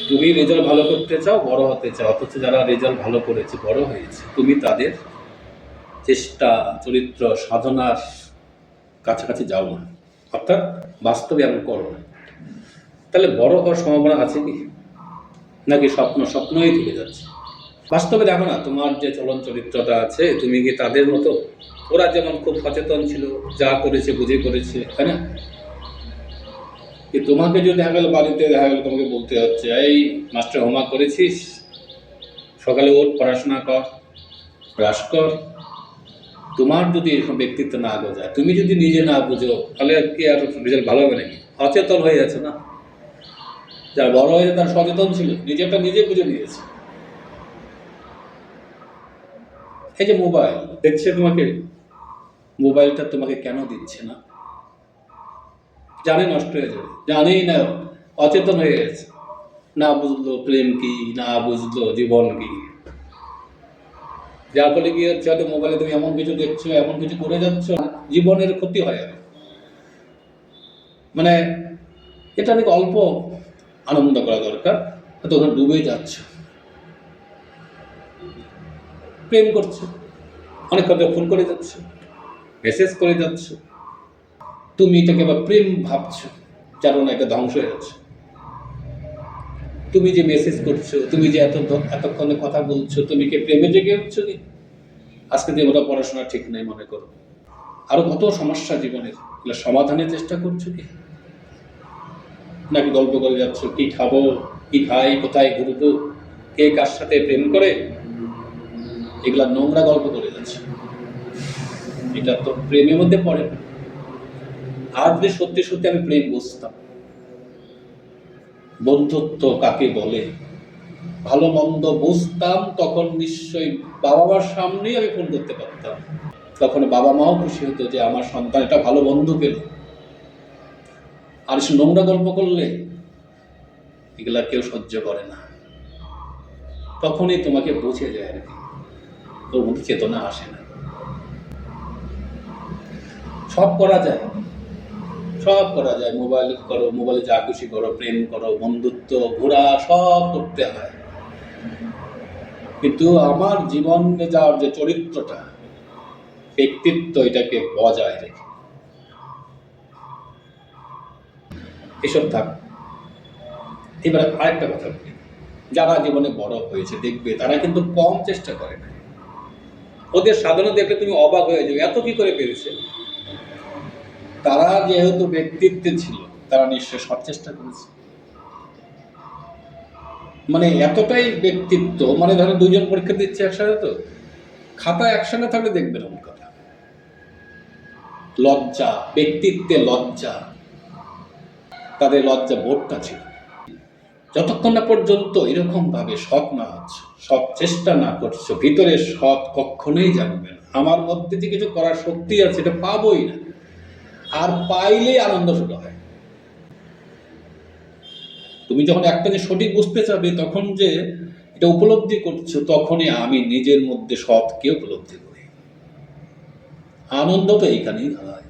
তুমি রেজাল্ট ভালো করতে চাও, বড় হতে চাও, অথচ যারা রেজাল্ট ভালো করেছে, বড় হয়েছে, তুমি তাদের চেষ্টা, চরিত্র, সাধনার কাছাকাছি যাও না, অর্থাৎ বাস্তবে এমন করো না। তাহলে বড় হওয়ার সম্ভাবনা আছে কি? নাকি স্বপ্নই থেকে যাচ্ছে? বাস্তবে দেখো না, তোমার যে চলন চরিত্রটা আছে, তুমি কি তাদের মতো? ওরা যেমন খুব সচেতন ছিল, যা করেছে বুঝে করেছে, তাই না? তোমাকে যদি দেখা গেল বাড়িতে দেখা গেল তোমাকে বলতে হচ্ছে, এই মাস্টার হোমওয়ার্ক করেছিস, সকালে ওঠ, পড়াশোনা কর, ব্রাশ কর। তোমার যদি এরকম ব্যক্তিত্ব না বোঝায়, তুমি যদি নিজে না বুঝো, তাহলে কি আর রেজাল্ট ভালো হবে নাকি? অচেতন হয়ে যাচ্ছে না? যারা বড় হয়েছে তারা সচেতন ছিল, নিজেরটা নিজে বুঝে নিয়েছে। এই যে মোবাইল দেখছে তোমাকে, মোবাইলটা তোমাকে কেন দিচ্ছে না? জানে নষ্ট হয়ে যাবে, জানেই না, অচেতন হয়ে গেছে, না বুঝলো প্রেম কি, না বুঝলো জীবন কি। যার ফলে কি হচ্ছে, হয়তো মোবাইলে তুমি এমন কিছু দেখছো, এমন কিছু করে যাচ্ছ, জীবনের ক্ষতি হয়। মানে এটা অনেক অল্প আনন্দ করা দরকার, হয়তো ওখানে ডুবে যাচ্ছ। প্রেম করছো, অনেক কথা ফোন করে যাচ্ছ, মেসেজ করে যাচ্ছ, তুমি এটাকে আবার প্রেম ভাবছো, যার না এটা ধ্বংস হয়ে যাচ্ছে। তুমি যে মেসেজ করছো, তুমি যে এতক্ষণে কথা বলছো, তুমি কি প্রেমে জেগে উঠছো কি? আজকে যে ওটা পড়াশোনা ঠিক নেই মনে করো, আরো কত সমস্যা জীবনের, এগুলো সমাধানের চেষ্টা করছো কি? নাকি গল্প করে যাচ্ছ, কি খাবো, কি খাই, কোথায় ঘুরবো, কে কার সাথে প্রেম করে, এগুলা নোংরা গল্প করে যাচ্ছে। এটা তো প্রেমের মধ্যে পড়ে না। আর যদি সত্যি সত্যি আমি প্রেম বুঝতাম, বন্ধুত্ব কাকে বলে, ভালো মন্দ বুঝতাম, তখন নিশ্চয়ই বাবা মার সামনেই আমি ফোন করতে পারতাম। তখন বাবা মাও খুশি হতো যে আমার সন্তান একটা ভালো বন্ধু পেল। আর এসে নোংরা গল্প করলে এগুলা কেউ সহ্য করে না, তখনই তোমাকে বুঝে যায় আর কি, তোর মধ্যে চেতনা আসে না। সব করা যায়, সব করা যায়, মোবাইল করো, মোবাইলে যা খুশি করো, প্রেম করো, বন্ধুত্ব, ঘোরা, সব করতে হয়। কিন্তু আমার জীবনে যাওয়ার যে চরিত্রটা, ব্যক্তিত্ব, এটাকে বজায় রেখে এসব থাক। এবার আরেকটা কথা বলি, যারা জীবনে বড় হয়েছে দেখবে তারা কিন্তু কম চেষ্টা করে না। ওদের সাধনা দেখলে তুমি অবাক হয়ে যাবে, এত কি করে পেরেছে। তারা যেহেতু ব্যক্তিত্বে ছিল, তারা নিশ্চয় সব চেষ্টা করেছে। মানে এতটাই ব্যক্তিত্ব, মানে ধরো দুইজন পরীক্ষা দিচ্ছে একসাথে, তো খাতা একসঙ্গে থাকলে দেখবেন ওর কথা। লজ্জা, ব্যক্তিত্বে লজ্জা, তাদের লজ্জা বোধটা ছিল। যতক্ষণ না পর্যন্ত এরকম ভাবে সৎ না হচ্ছে, সৎ চেষ্টা না করছো, ভিতরে সৎ কখনোই জানবে না। আমার মধ্যে যে কিছু করার শক্তি আছে, এটা পাবোই না। আর পাইলেই আনন্দ শুরু হয়। তুমি যখন একটা যে সঠিক বুঝতে চাবে, তখন যে এটা উপলব্ধি করছো, তখনই আমি নিজের মধ্যে সৎকে উপলব্ধি করি। আনন্দ তো এইখানেই হয়।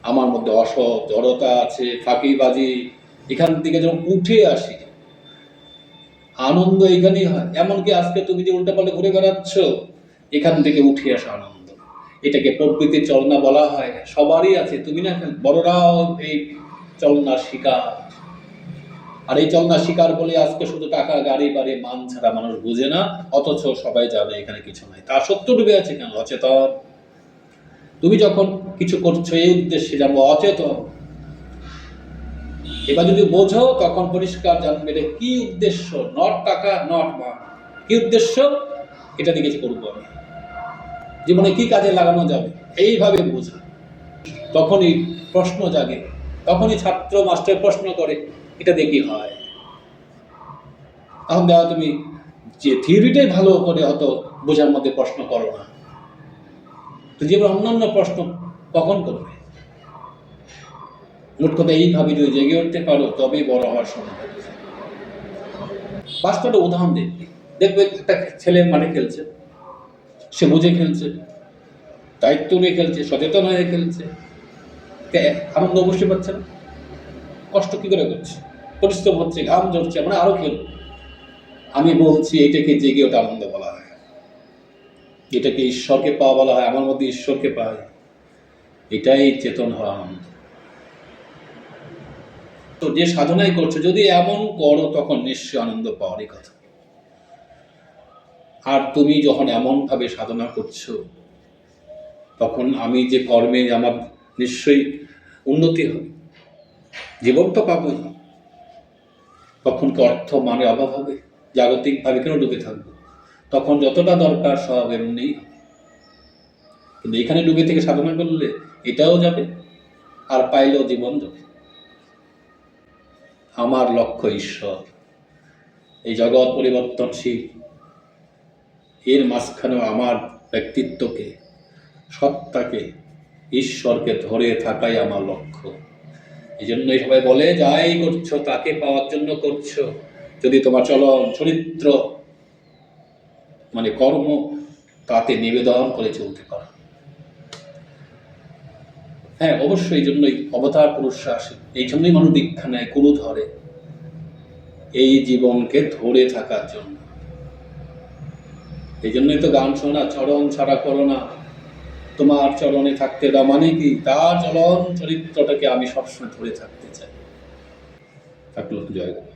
আমার মধ্যে অসৎ, জড়তা আছে, ফাঁকিবাজি, এখান থেকে যখন উঠে আসি, আনন্দ এইখানেই হয়। এমনকি আজকে তুমি যে উল্টাপাল্টা ঘুরে বেড়াচ্ছ, এখান থেকে উঠে আসা আনন্দ। এটাকে প্রকৃতির চলনা বলা হয়, সবারই আছে, তুমি না, বড়রাও এই চলনার শিকার। আর এই চলনা শিকার বলে আজকে শুধু টাকা, গাড়ি বাড়ি, মান ছাড়া মানুষ বুঝে না, অথচ সবাই জানে এখানে কিছু নাই। তা সত্য ডুবে আছে কেন? অচেতন। তুমি যখন কিছু করছো এই উদ্দেশ্যে, যাবো অচেতন। এবার যদি বোঝো, তখন পরিষ্কার জানবে এটা কি উদ্দেশ্য, নট টাকা, নট মান। কি উদ্দেশ্য, এটা দিয়ে কিছু করবো আমি, জীবনে কি কাজে লাগানো যাবে, এইভাবে বোঝা। তখনই প্রশ্ন জাগে, তখনই ছাত্র মাস্টার প্রশ্ন করে, এটা দিয়ে কি হয়। এখন দেখা তুমি যে থিওরিটাই ভালো করে হয়তো বোঝার মধ্যে প্রশ্ন করো না, তো যেমন অন্যান্য প্রশ্ন কখন করবে। মোট কথা এইভাবে যদি জেগে উঠতে পারো, তবেই বড় হওয়ার সম্ভব। বাস্তবটা উদাহরণ দেখবে, দেখবে একটা ছেলে মাঠে খেলছে, সে বুঝে খেলছে, দায়িত্ব নিয়ে খেলছে, সচেতন হয়ে খেলছে, আনন্দ অবশ্যই পাচ্ছে না, কষ্ট কি করে করছে, পরিশ্রম হচ্ছে, ঘাম ঝরছে, মানে আরো খেলো। আমি বলছি এটাকে জেগে ওঠা আনন্দ বলা হয়, এটাকে ঈশ্বরকে পাওয়া বলা হয়। আমার মধ্যে ঈশ্বরকে পাই, এটাই চেতন হওয়া আনন্দ। তো যে সাধনাই করছো, যদি এমন করো তখন নিশ্চয় আনন্দ পাওয়ারই কথা। আর তুমি যখন এমন ভাবে সাধনা করছো, তখন আমি যে কর্মে আমার নিশ্চয়ই উন্নতি হবে, জীবন তো পাবোই। তখন কি অর্থ মানে অভাব হবে? জাগতিকভাবে কেন ডুবে থাকবো? তখন যতটা দরকার সব এমনি। কিন্তু এখানে ডুবে থেকে সাধনা করলে এটাও যাবে, আর পাইলেও জীবন যাবে। আমার লক্ষ্য ঈশ্বর, এই জগৎ পরিবর্তনশীল, এর মাঝখানেও আমার ব্যক্তিত্বকে, সত্তাকে, ঈশ্বরকে ধরে থাকাই আমার লক্ষ্য। এই জন্যই সবাই বলে, যাই করছো তাকে পাওয়ার জন্য করছো। যদি তোমার চলন চরিত্র মানে কর্ম তাতে নিবেদন করে চলতে পারো। হ্যাঁ, অবশ্যই এই জন্যই অবতার পুরুষরা আসে, এই জন্যই মানুষ দীক্ষা নেয়, কুরু ধরে, এই জীবনকে ধরে থাকার জন্য। এই জন্যই তো গান শোনা, চরণ ছাড়া করো না, তোমার চরণে থাকতে দাও, মানে কি তার চলন চরিত্রটাকে আমি সবসময় ধরে থাকতে চাই। থাকলো, জয় গুরু।